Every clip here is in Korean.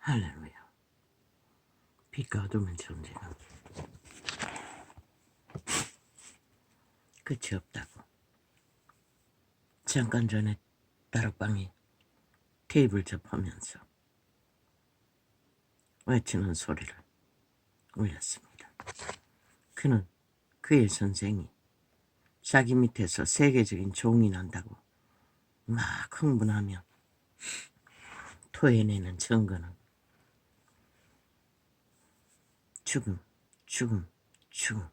할렐루야. 빛과 어둠의 존재가 끝이 없다고. 잠깐 전에 다락방에 테이블 접하면서 외치는 소리를 울렸습니다. 그는 그의 선생이 자기 밑에서 세계적인 종이 난다고 막 흥분하며 토해내는 증거는 죽음, 죽음, 죽음.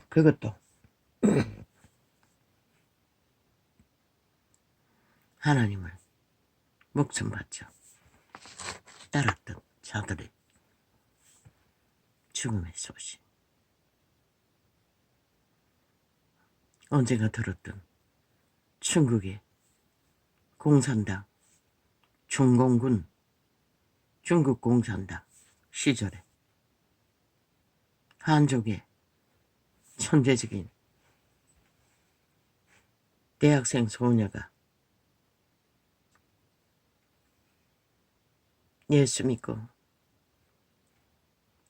그것도 하나님을 목숨 바쳐 따랐던 자들의 죽음의 소식. 언젠가 들었던 중국의 공산당 중공군 중국 공산당 시절에 한족의 천재적인 대학생 소녀가 예수 믿고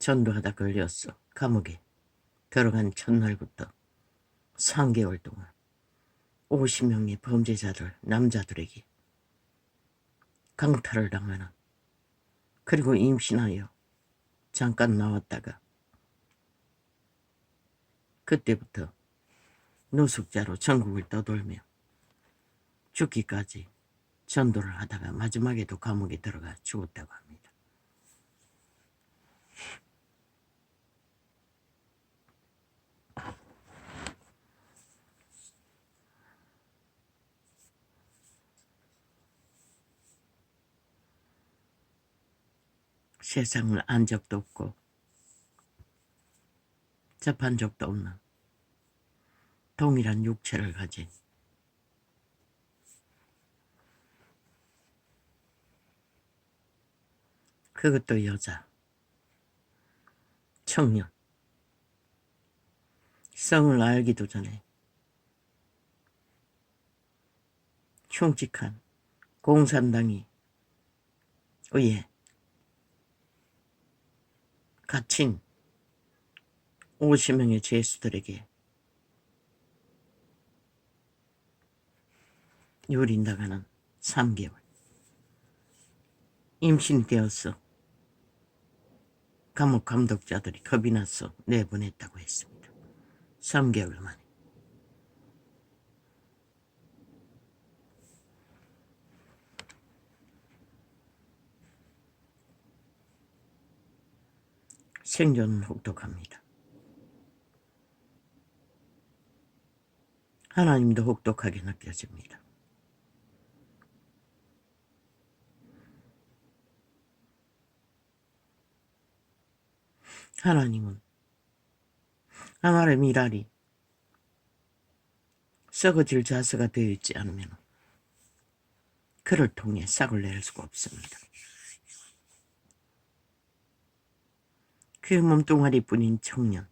전도하다 걸렸어. 감옥에 들어간 첫날부터 3개월 동안 50명의 범죄자들, 남자들에게 강탈을 당하는, 그리고 임신하여 잠깐 나왔다가 그때부터 노숙자로 전국을 떠돌며 죽기까지 전도를 하다가 마지막에도 감옥에 들어가 죽었다고 합니다. 세상을 안 적도 없고 접한 적도 없는 동일한 육체를 가진 그것도 여자, 청년, 성을 알기도 전에 흉측한 공산당이 의해 갇힌 50명의 죄수들에게 유린당하는 3개월. 임신이 되었어. 감옥 감독자들이 겁이 나서 내보냈다고 했습니다. 3개월 만에. 생존은 혹독합니다. 하나님도 혹독하게 느껴집니다. 하나님은 하나의 미랄이 썩어질 자세가 되어 있지 않으면 그를 통해 싹을 낼 수가 없습니다. 그 몸뚱아리뿐인 청년,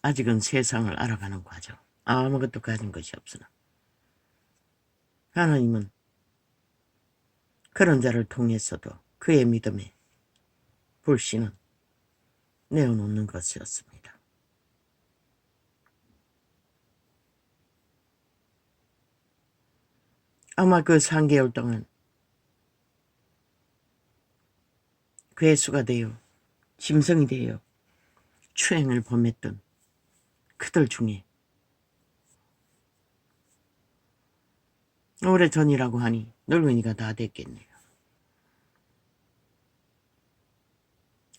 아직은 세상을 알아가는 과정, 아무것도 가진 것이 없으나 하나님은 그런 자를 통해서도 그의 믿음에 불씨는 내어놓는 것이었습니다. 아마 그 3개월 동안 괴수가 되어 짐승이 되어 추행을 범했던 그들 중에 오래전이라고 하니 늙은이가 다 됐겠네요.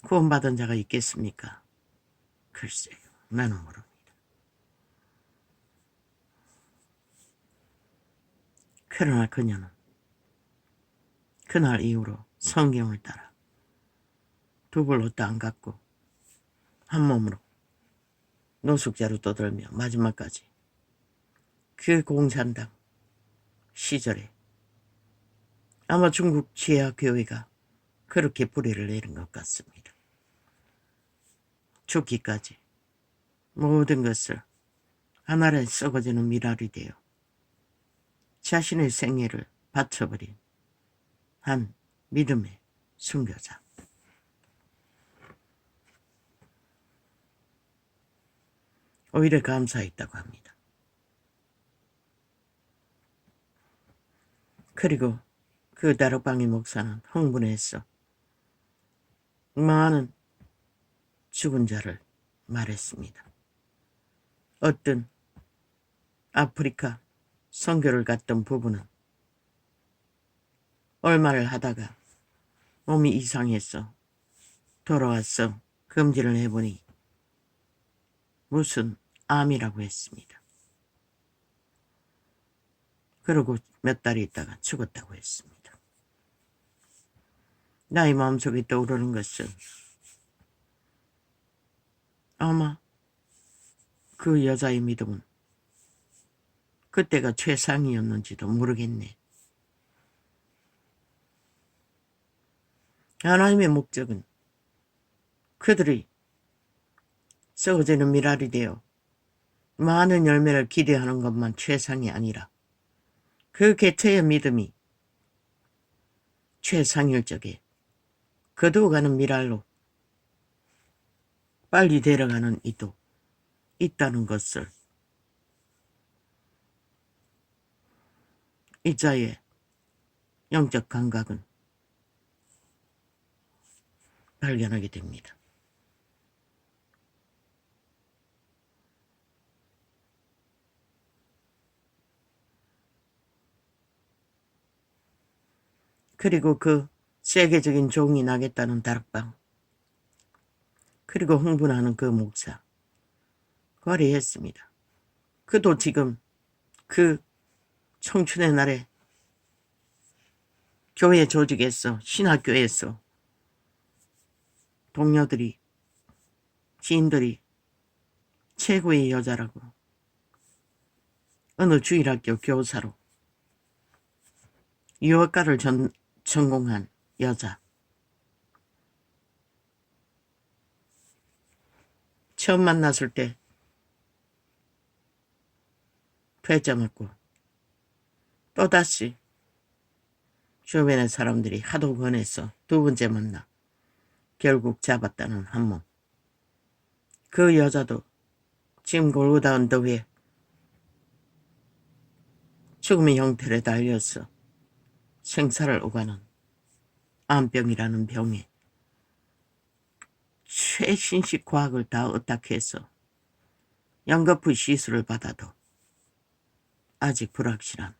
구원받은 자가 있겠습니까? 글쎄요, 나는 모릅니다. 그러나 그녀는 그날 이후로 성경을 따라 두벌 옷도 안 갖고 한 몸으로 노숙자로 떠들며 마지막까지 그 공산당 시절에 아마 중국 지하 교회가 그렇게 뿌리를 내린 것 같습니다. 죽기까지 모든 것을 하나의 썩어지는 미랄이 되어 자신의 생애를 바쳐버린 한 믿음의 순교자. 오히려 감사했다고 합니다. 그리고 그 다락방의 목사는 흥분해서 많은 죽은 자를 말했습니다. 어떤 아프리카 선교를 갔던 부부는 얼마를 하다가 몸이 이상해서 돌아와서 검진을 해보니 무슨 암이라고 했습니다. 그러고 몇 달 있다가 죽었다고 했습니다. 나의 마음속에 떠오르는 것은 아마 그 여자의 믿음은 그때가 최상이었는지도 모르겠네. 하나님의 목적은 그들이 썩어지는 밀알이 되어 많은 열매를 기대하는 것만 최상이 아니라 그 개체의 믿음이 최상일 적에 거두어가는 밀알로 빨리 데려가는 이도 있다는 것을 이 자의 영적 감각은 발견하게 됩니다. 그리고 그 세계적인 종이 나겠다는 다락방, 그리고 흥분하는 그 목사, 거래했습니다. 그도 지금 그 청춘의 날에 교회 조직에서, 신학교에서 동료들이, 지인들이 최고의 여자라고, 어느 주일학교 교사로 유학가를 전공한 여자, 처음 만났을 때 퇴짜 맞고 또다시 주변의 사람들이 하도 권해서 두 번째 만나 결국 잡았다는 한 몸. 그 여자도 지금 골고다 언덕에 죽음의 형태를 달려서 생사를 오가는 암병이라는 병에 최신식 과학을 다 어탁해서 양거푸 시술을 받아도 아직 불확실한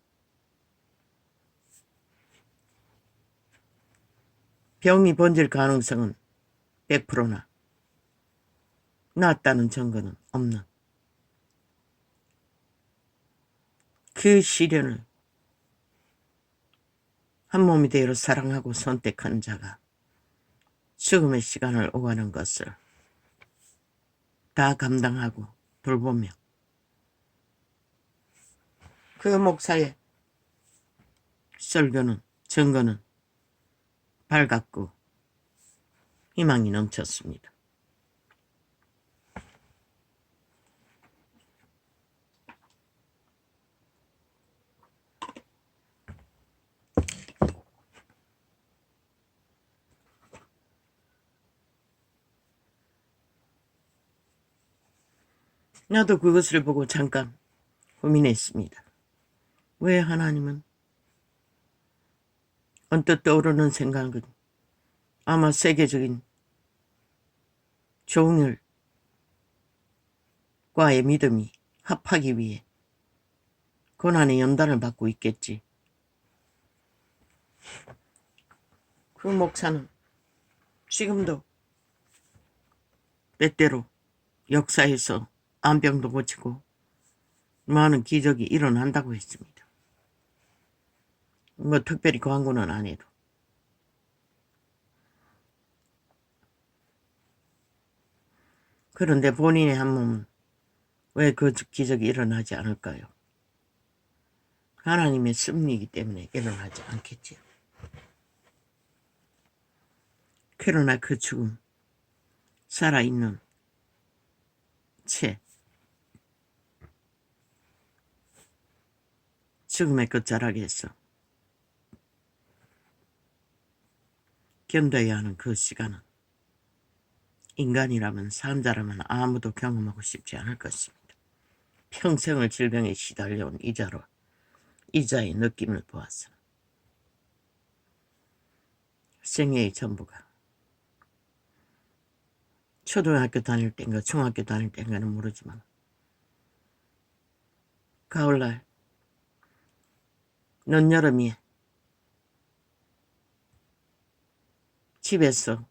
병이 번질 가능성은 100%나 낫다는 증거는 없는 그 시련을 한 몸이 되어 사랑하고 선택한 자가 죽음의 시간을 오가는 것을 다 감당하고 돌보며 그 목사의 설교는, 증거는 밝았고 희망이 넘쳤습니다. 나도 그것을 보고 잠깐 고민했습니다. 왜 하나님은? 언뜻 떠오르는 생각은 아마 세계적인 종일과의 믿음이 합하기 위해 고난의 연단을 받고 있겠지. 그 목사는 지금도 때때로 역사에서 암병도 고치고 많은 기적이 일어난다고 했습니다. 뭐 특별히 광고는 안 해도. 그런데 본인의 한 몸은 왜 그 기적이 일어나지 않을까요? 하나님의 섭리이기 때문에 일어나지 않겠지요. 그러나 그 죽음, 살아있는 채 죽음의 끝자락에 있어 견뎌야 하는 그 시간은 인간이라면 사람자라면 아무도 경험하고 싶지 않을 것입니다. 평생을 질병에 시달려온 이자의 느낌을 보았으나 생애의 전부가 초등학교 다닐 땐가 중학교 다닐 땐가는 모르지만 가을날 늦여름이 집에서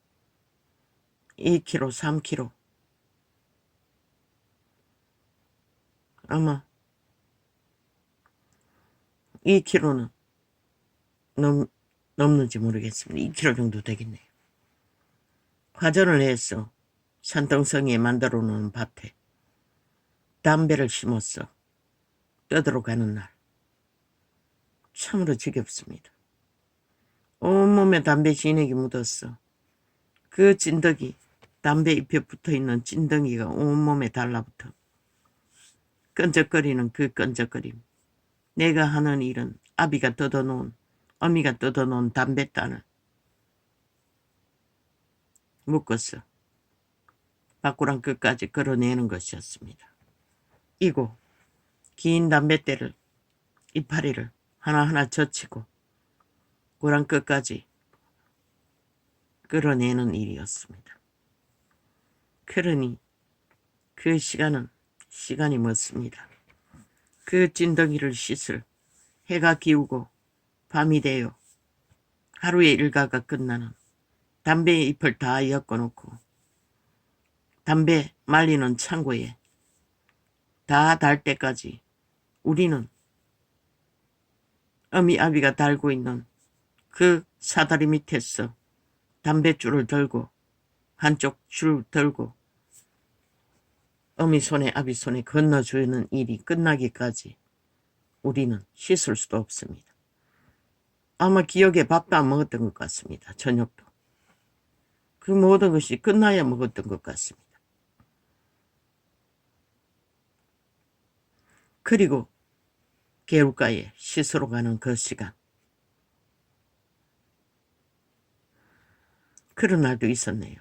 2kg, 3kg 아마 2kg는 넘는지 모르겠습니다. 2kg 정도 되겠네요. 화전을 해서 산등성이에 만들어 놓은 밭에 담배를 심었어. 떠들어 가는 날 참으로 지겹습니다. 온몸에 담배 진액이 묻었어. 그 찐덕이 담배 잎에 붙어있는 찐덩이가 온몸에 달라붙어 끈적거리는 그 끈적거림. 내가 하는 일은 어미가 뜯어놓은 담뱃단을 묶었어. 밖으로 끝까지 끌어내는 것이었습니다. 이고 긴 담뱃대를 이파리를 하나하나 젖히고 고랑 끝까지 끌어내는 일이었습니다. 그러니 그 시간이 멎습니다. 그 찐덩이를 씻을 해가 기우고 밤이 되어 하루의 일과가 끝나는 담배의 잎을 다 엮어놓고 담배 말리는 창고에 다 달 때까지 우리는 어미아비가 달고 있는 그 사다리 밑에서 담뱃줄을 들고 한쪽 줄 들고 어미 손에 아비 손에 건너주는 일이 끝나기까지 우리는 씻을 수도 없습니다. 아마 기억에 밥도 안 먹었던 것 같습니다. 저녁도. 그 모든 것이 끝나야 먹었던 것 같습니다. 그리고 개울가에 씻으러 가는 그 시간. 그런 날도 있었네요.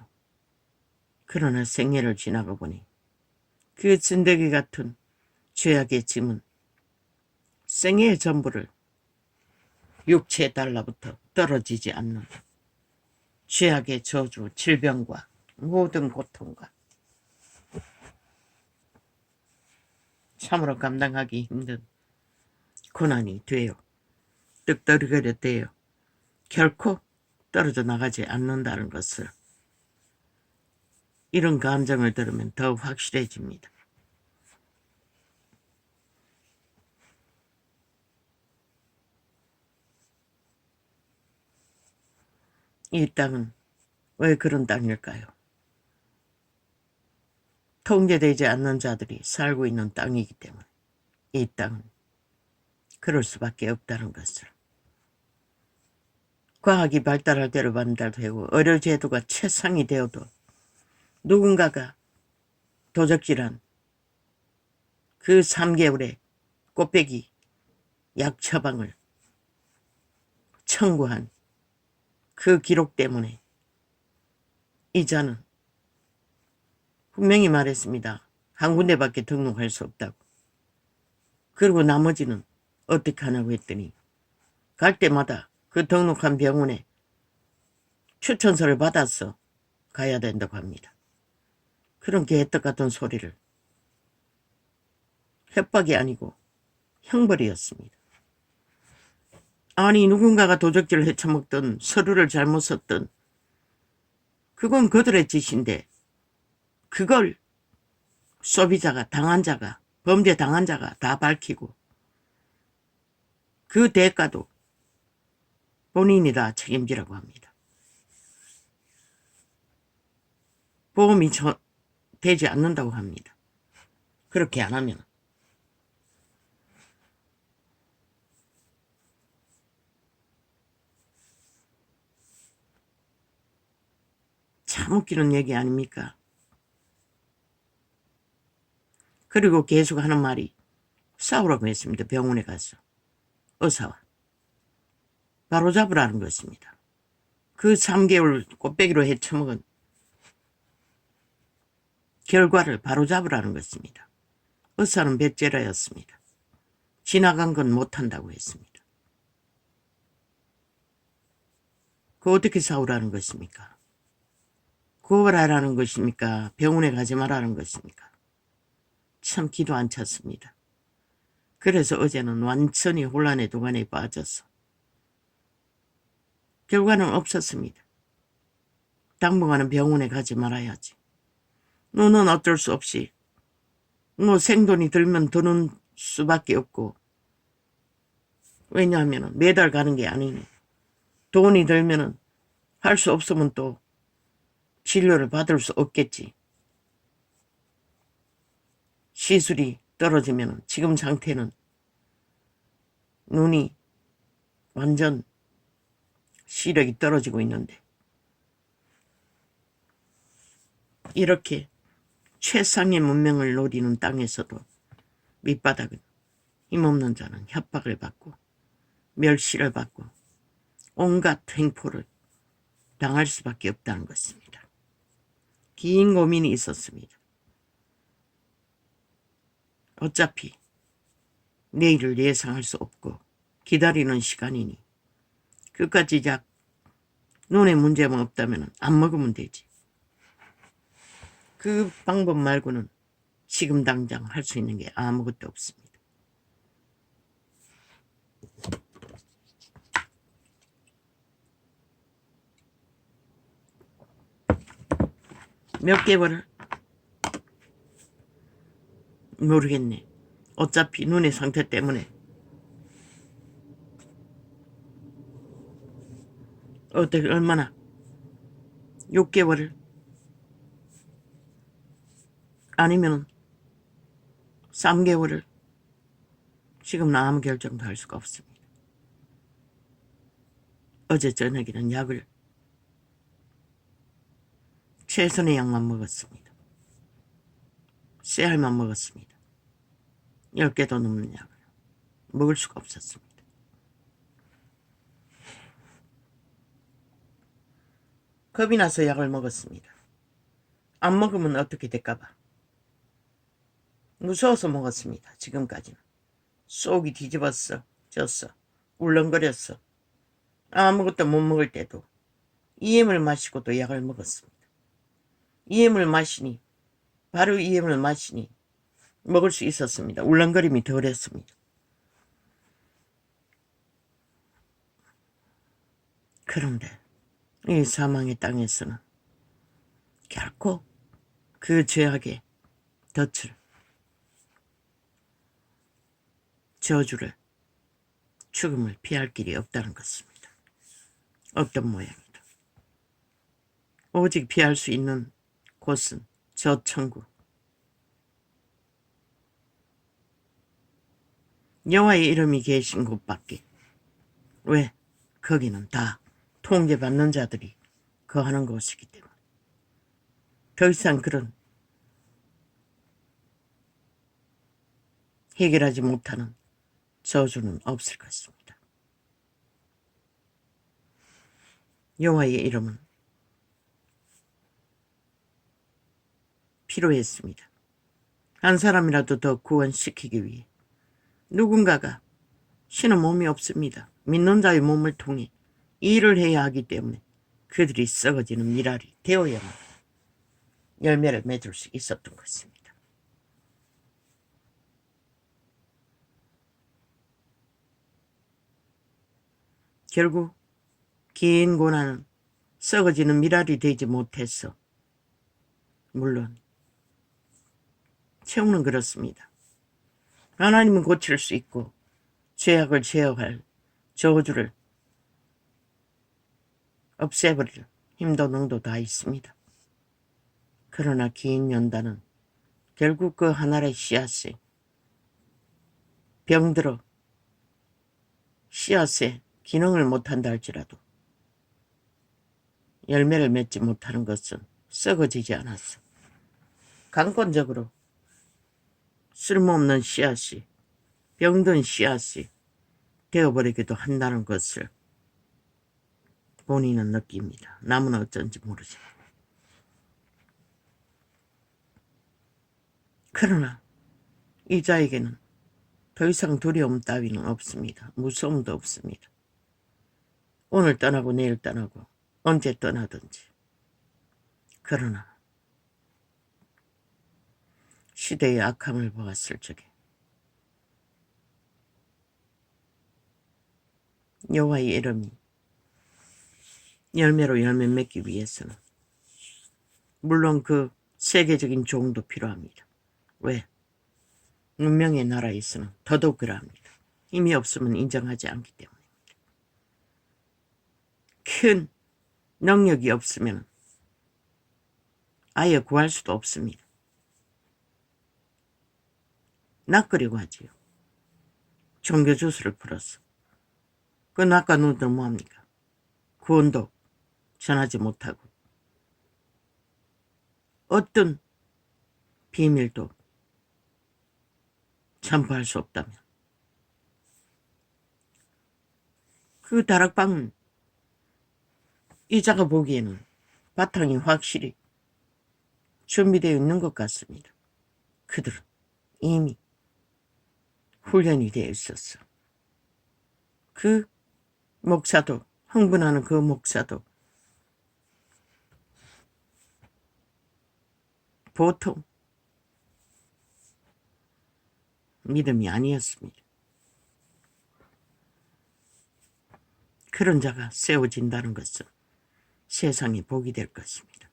그러나 생애를 지나가 보니 그 진드기 같은 죄악의 짐은 생애의 전부를 육체에 달라붙어 떨어지지 않는 죄악의 저주, 질병과 모든 고통과 참으로 감당하기 힘든 고난이 되어 뜩더리거려 되어 결코 떨어져 나가지 않는다는 것을 이런 감정을 들으면 더 확실해집니다. 이 땅은 왜 그런 땅일까요? 통제되지 않는 자들이 살고 있는 땅이기 때문에 이 땅은 그럴 수밖에 없다는 것을. 과학이 발달할 대로 발달되고 의료제도가 최상이 되어도 누군가가 도적질한 그 3개월의 꽃배기 약 처방을 청구한 그 기록 때문에 이자는 분명히 말했습니다. 한 군데밖에 등록할 수 없다고. 그리고 나머지는 어떻게 하냐고 했더니 갈 때마다 그 등록한 병원에 추천서를 받아서 가야 된다고 합니다. 그런 개떡 같은 소리를 협박이 아니고 형벌이었습니다. 아니 누군가가 도적질을 헤쳐먹든 서류를 잘못 썼든 그건 그들의 짓인데 그걸 소비자가 범죄 당한 자가 다 밝히고 그 대가도 본인이 다 책임지라고 합니다. 보험이 되지 않는다고 합니다. 그렇게 안 하면 참 웃기는 얘기 아닙니까? 그리고 계속 하는 말이 싸우라고 했습니다. 병원에 가서. 어서 와. 바로잡으라는 것입니다. 그 3개월 꽃배기로 헤쳐먹은 결과를 바로잡으라는 것입니다. 의사는 배째라였습니다. 지나간 건 못한다고 했습니다. 그 어떻게 싸우라는 것입니까? 구월하라는 것입니까? 병원에 가지 말라는 것입니까? 참 기도 안 찼습니다. 그래서 어제는 완전히 혼란의 도가니에 빠져서 결과는 없었습니다. 당분간은 병원에 가지 말아야지. 너는 어쩔 수 없이 뭐 생돈이 들면 드는 수밖에 없고, 왜냐하면 매달 가는 게 아니니 돈이 들면은 할 수 없으면 또 진료를 받을 수 없겠지. 시술이 떨어지면 지금 상태는 눈이 완전 시력이 떨어지고 있는데, 이렇게 최상의 문명을 노리는 땅에서도 밑바닥은 힘없는 자는 협박을 받고 멸시를 받고 온갖 횡포를 당할 수밖에 없다는 것입니다. 긴 고민이 있었습니다. 어차피 내일을 예상할 수 없고 기다리는 시간이니 끝까지 약 눈에 문제만 없다면 안 먹으면 되지. 그 방법 말고는 지금 당장 할 수 있는 게 아무것도 없습니다. 몇 개월을? 모르겠네. 어차피 눈의 상태 때문에 어떻게 얼마나 6개월을 아니면 3개월을 지금은 아무 결정도 할 수가 없습니다. 어제 저녁에는 약을 최선의 약만 먹었습니다. 쇠알만 먹었습니다. 10개도 넘는 약을 먹을 수가 없었습니다. 겁이 나서 약을 먹었습니다. 안 먹으면 어떻게 될까봐 무서워서 먹었습니다. 지금까지는 속이 뒤집었어 졌어 울렁거렸어. 아무것도 못 먹을 때도 EM을 마시고도 약을 먹었습니다. EM을 마시니 바로 EM을 마시니 먹을 수 있었습니다. 울렁거림이 덜했습니다. 그런데 이 사망의 땅에서는 결코 그 죄악의 덫을, 저주를, 죽음을 피할 길이 없다는 것입니다. 어떤 모양이든 오직 피할 수 있는 곳은 저 천국, 여호와의 이름이 계신 곳밖에. 왜? 거기는 다 통제받는 자들이 거하는 곳이기 때문에 더 이상 그런 해결하지 못하는 저주는 없을 것입니다. 여호와의 이름은 필요했습니다. 한 사람이라도 더 구원시키기 위해. 누군가가 신은 몸이 없습니다. 믿는 자의 몸을 통해 일을 해야 하기 때문에 그들이 썩어지는 미랄이 되어야만 열매를 맺을 수 있었던 것입니다. 결국 긴 고난은 썩어지는 미랄이 되지 못해서, 물론 채우는 그렇습니다. 하나님은 고칠 수 있고 죄악을 제어할, 저주를 없애버릴 힘도 능도 다 있습니다. 그러나 긴 연단은 결국 그 하나의 씨앗이 병들어 씨앗의 기능을 못한다 할지라도 열매를 맺지 못하는 것은 썩어지지 않았어. 강권적으로 쓸모없는 씨앗이, 병든 씨앗이 되어버리기도 한다는 것을 본인은 느낍니다. 남은 어쩐지 모르지만. 그러나 이 자에게는 더 이상 두려움 따위는 없습니다. 무서움도 없습니다. 오늘 떠나고 내일 떠나고 언제 떠나든지. 그러나 시대의 악함을 보았을 적에 여호와의 이름이 열매로 열매 맺기 위해서는 물론 그 세계적인 종도 필요합니다. 왜? 문명의 나라에서는 더더욱 그러합니다. 힘이 없으면 인정하지 않기 때문입니다. 큰 능력이 없으면 아예 구할 수도 없습니다. 낚으려고 하지요. 종교 주스를 풀어서. 그 낚아놓들 뭐합니까? 구원도 전하지 못하고 어떤 비밀도 전파할 수 없다면 그 다락방은 이자가 보기에는 바탕이 확실히 준비되어 있는 것 같습니다. 그들은 이미 훈련이 되어 있었어. 그 목사도, 흥분하는 그 목사도 보통 믿음이 아니었습니다. 그런 자가 세워진다는 것은 세상에 복이 될 것입니다.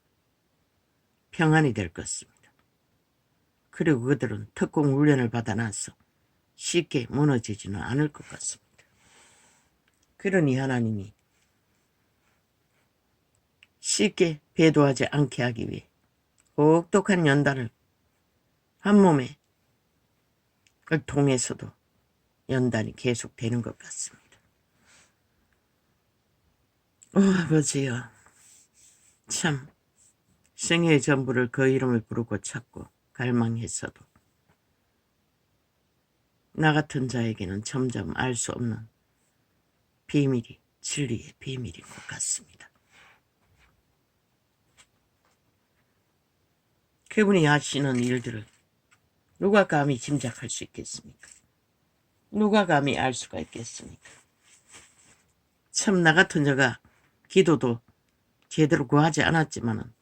평안이 될 것입니다. 그리고 그들은 특공 훈련을 받아놔서 쉽게 무너지지는 않을 것 같습니다. 그러니 하나님이 쉽게 배도하지 않게 하기 위해 혹독한 연단을 한 몸에 그 통해서도 연단이 계속되는 것 같습니다. 오 아버지여, 참 생애의 전부를 그 이름을 부르고 찾고 갈망했어도 나 같은 자에게는 점점 알 수 없는 비밀이 진리의 비밀인 것 같습니다. 그분이 하시는 일들을 누가 감히 짐작할 수 있겠습니까? 누가 감히 알 수가 있겠습니까? 참 나 같은 자가 기도도 제대로 구하지 않았지만은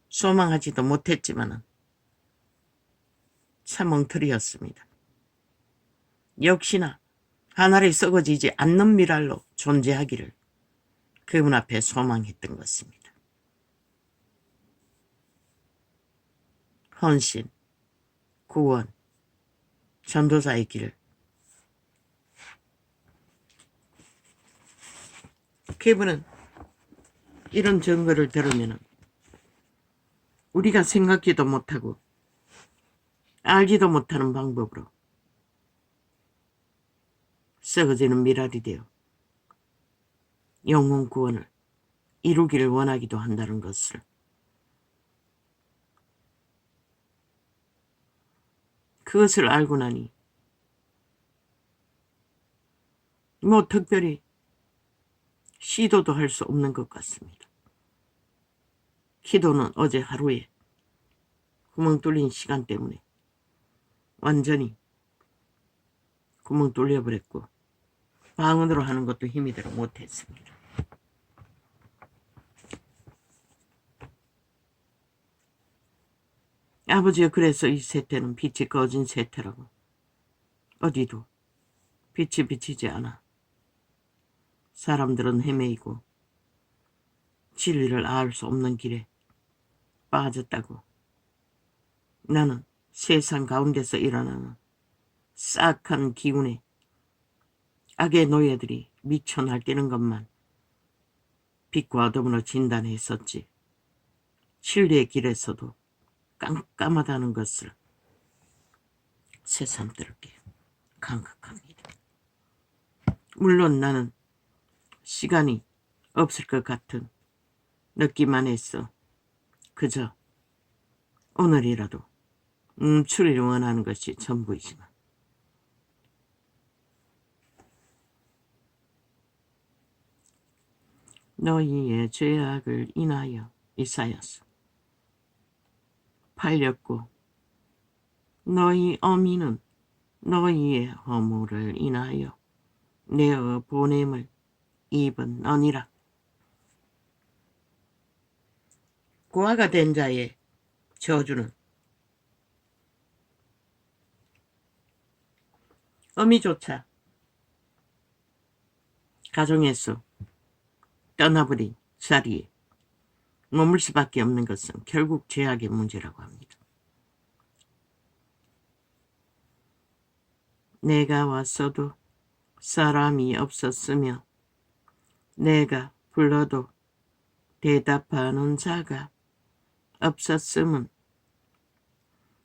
소망하지도 못했지만은 참 엉터리였습니다. 역시나 하늘에 썩어지지 않는 미랄로 존재하기를 그분 앞에 소망했던 것입니다. 헌신, 구원, 전도자의 길을 그분은 이런 증거를 들으면 우리가 생각지도 못하고 알지도 못하는 방법으로 썩어지는 미랄이 되어 영혼 구원을 이루기를 원하기도 한다는 것을 그것을 알고 나니 뭐 특별히 시도도 할 수 없는 것 같습니다. 기도는 어제 하루에 구멍 뚫린 시간 때문에 완전히 구멍 뚫려버렸고 방언으로 하는 것도 힘이 들어 못했습니다. 아버지여, 그래서 이 세태는 빛이 꺼진 세태라고. 어디도 빛이 비치지 않아. 사람들은 헤매이고 진리를 알 수 없는 길에 빠졌다고. 나는 세상 가운데서 일어나는 싹한 기운에 악의 노예들이 미쳐 날뛰는 것만 빛과 어둠으로 진단했었지. 진리의 길에서도 깜깜하다는 것을 새삼스럽게 감각합니다. 물론 나는 시간이 없을 것 같은 느낌만 했어. 그저 오늘이라도 멈추기를 원하는 것이 전부이지만 너희의 죄악을 인하여 이사야서. 팔렸고 너희 어미는 너희의 허물을 인하여 내어 보냄을 입은느니라. 고아가 된 자의 저주는 어미조차 가정에서 떠나버린 자리에 머물 수밖에 없는 것은 결국 죄악의 문제라고 합니다. 내가 왔어도 사람이 없었으며 내가 불러도 대답하는 자가 없었음은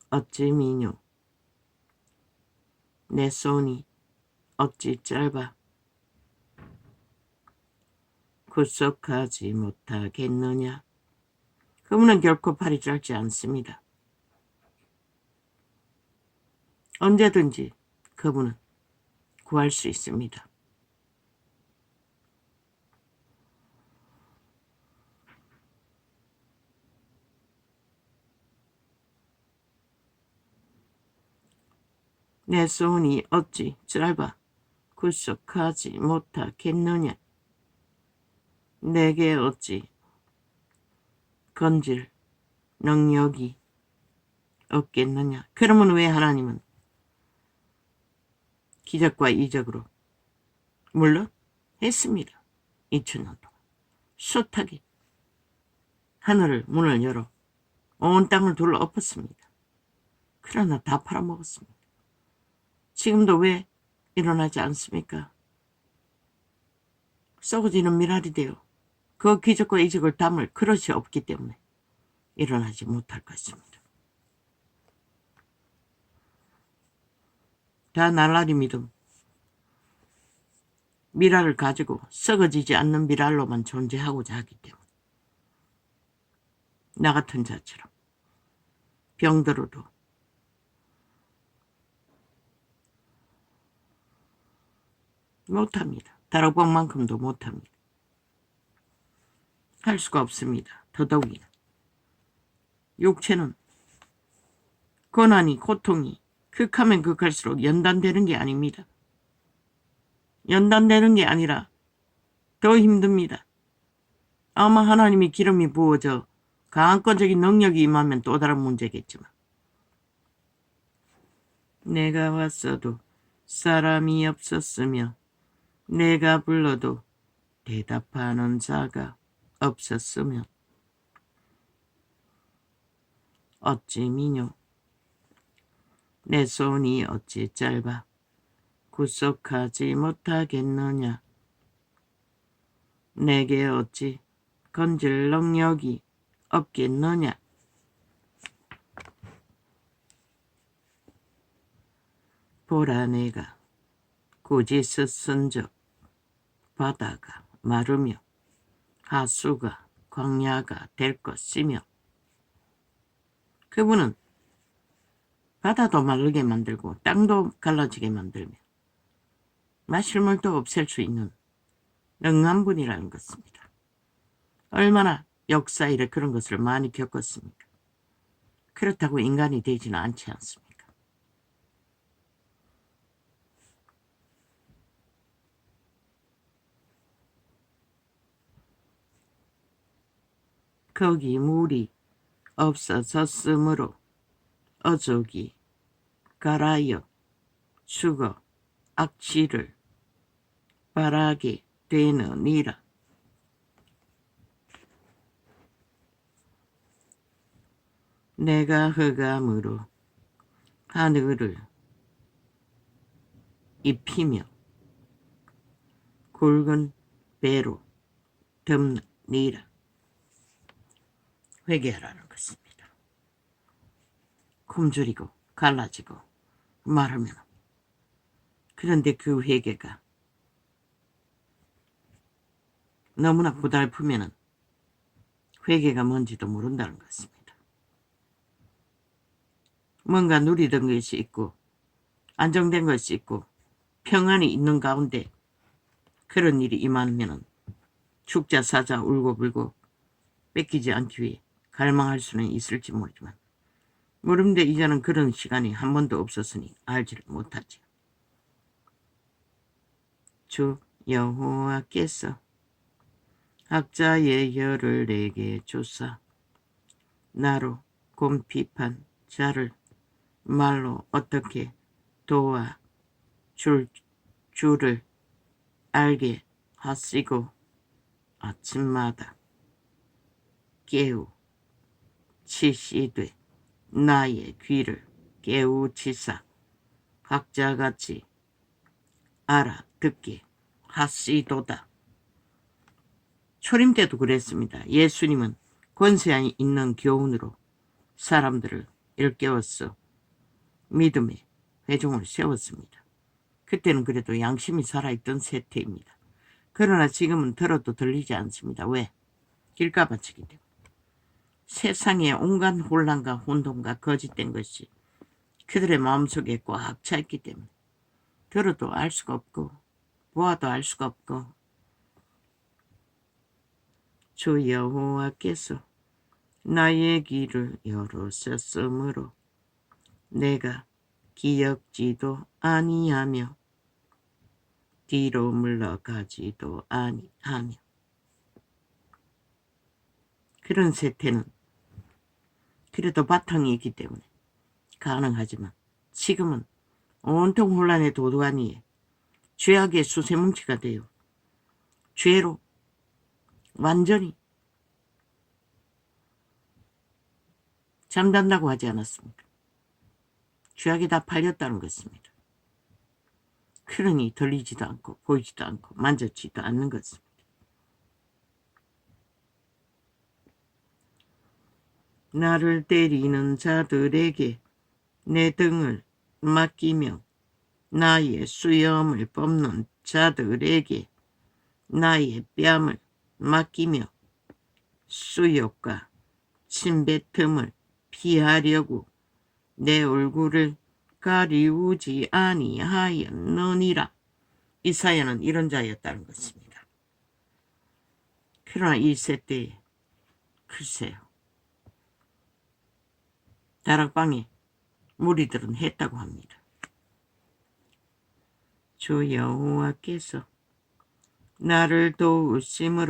어찌 미뇨. 내 손이 어찌 짧아 구속하지 못하겠느냐. 그분은 결코 팔이 짧지 않습니다. 언제든지 그분은 구할 수 있습니다. 내 손이 어찌 짧아 구속하지 못하겠느냐. 내게 어찌 건질 능력이 없겠느냐. 그러면 왜 하나님은 기적과 이적으로 물론 했습니다. 2000년 동안 숱하게 하늘을 문을 열어 온 땅을 둘러 엎었습니다. 그러나 다 팔아먹었습니다. 지금도 왜 일어나지 않습니까? 썩어지는 미랄이 되어 그 기적과 이적을 담을 그릇이 없기 때문에 일어나지 못할 것입니다. 다 날라리 믿음. 미랄을 가지고 썩어지지 않는 미랄로만 존재하고자 하기 때문에 나 같은 자처럼 병들어도 못합니다. 다락방만큼도 못합니다. 할 수가 없습니다. 더더욱이나 육체는 고난이 고통이 극하면 극할수록 연단되는 게 아닙니다. 연단되는 게 아니라 더 힘듭니다. 아마 하나님이 기름이 부어져 강권적인 능력이 임하면 또 다른 문제겠지만 내가 왔어도 사람이 없었으며 내가 불러도 대답하는 자가 없었으며 어찌 미뇨. 내 손이 어찌 짧아 구속하지 못하겠느냐. 내게 어찌 건질 능력이 없겠느냐. 보라 내가 굳이 쓰쓴적 바다가 마르며 하수가 광야가 될 것이며. 그분은 바다도 마르게 만들고 땅도 갈라지게 만들며 마실 물도 없앨 수 있는 능한 분이라는 것입니다. 얼마나 역사 일에 그런 것을 많이 겪었습니까? 그렇다고 인간이 되지는 않지 않습니까? 거기 물이 없어졌으므로 어족이 갈아여 죽어 악취를 바라게 되느니라. 내가 흑암으로 하늘을 입히며 굵은 배로 덮느니라. 회개하라는 것입니다. 굶주리고 갈라지고 마르면 그런데 그 회개가 너무나 고달프면 회개가 뭔지도 모른다는 것입니다. 뭔가 누리던 것이 있고 안정된 것이 있고 평안이 있는 가운데 그런 일이 임하면 죽자 사자 울고불고 뺏기지 않기 위해 갈망할 수는 있을지 모르지만 모름데 이제는 그런 시간이 한 번도 없었으니 알지를 못하지. 주 여호와께서 학자의 혀를 내게 주사 나로 곰핍한 자를 말로 어떻게 도와 줄을 알게 하시고 아침마다 깨우치시되 나의 귀를 깨우치사 각자같이 알아듣게 하시도다. 초림 때도 그랬습니다. 예수님은 권세 있는 교훈으로 사람들을 일깨웠어 믿음의 회중을 세웠습니다. 그때는 그래도 양심이 살아있던 세태입니다. 그러나 지금은 들어도 들리지 않습니다. 왜? 길가바치기 때문에. 세상에 온갖 혼란과 혼돈과 거짓된 것이 그들의 마음속에 꽉 차있기 때문에 들어도 알 수가 없고 보아도 알 수가 없고 주 여호와께서 나의 귀를 열어셨으므로 내가 기억지도 아니하며 뒤로 물러가지도 아니하며. 그런 세태는 그래도 바탕이 있기 때문에 가능하지만 지금은 온통 혼란의 도도하니에 죄악의 수세뭉치가 되어 죄로 완전히 잠단다고 하지 않았습니까? 죄악이 다 팔렸다는 것입니다. 그러니 들리지도 않고 보이지도 않고 만졌지도 않는 것입니다. 나를 때리는 자들에게 내 등을 맡기며 나의 수염을 뽑는 자들에게 나의 뺨을 맡기며 수욕과 침뱉음을 피하려고 내 얼굴을 가리우지 아니하였느니라. 이사야는 이런 자였다는 것입니다. 그러나 이 세대에 글쎄요. 다락방에 무리들은 했다고 합니다. 주 여호와께서 나를 도우심으로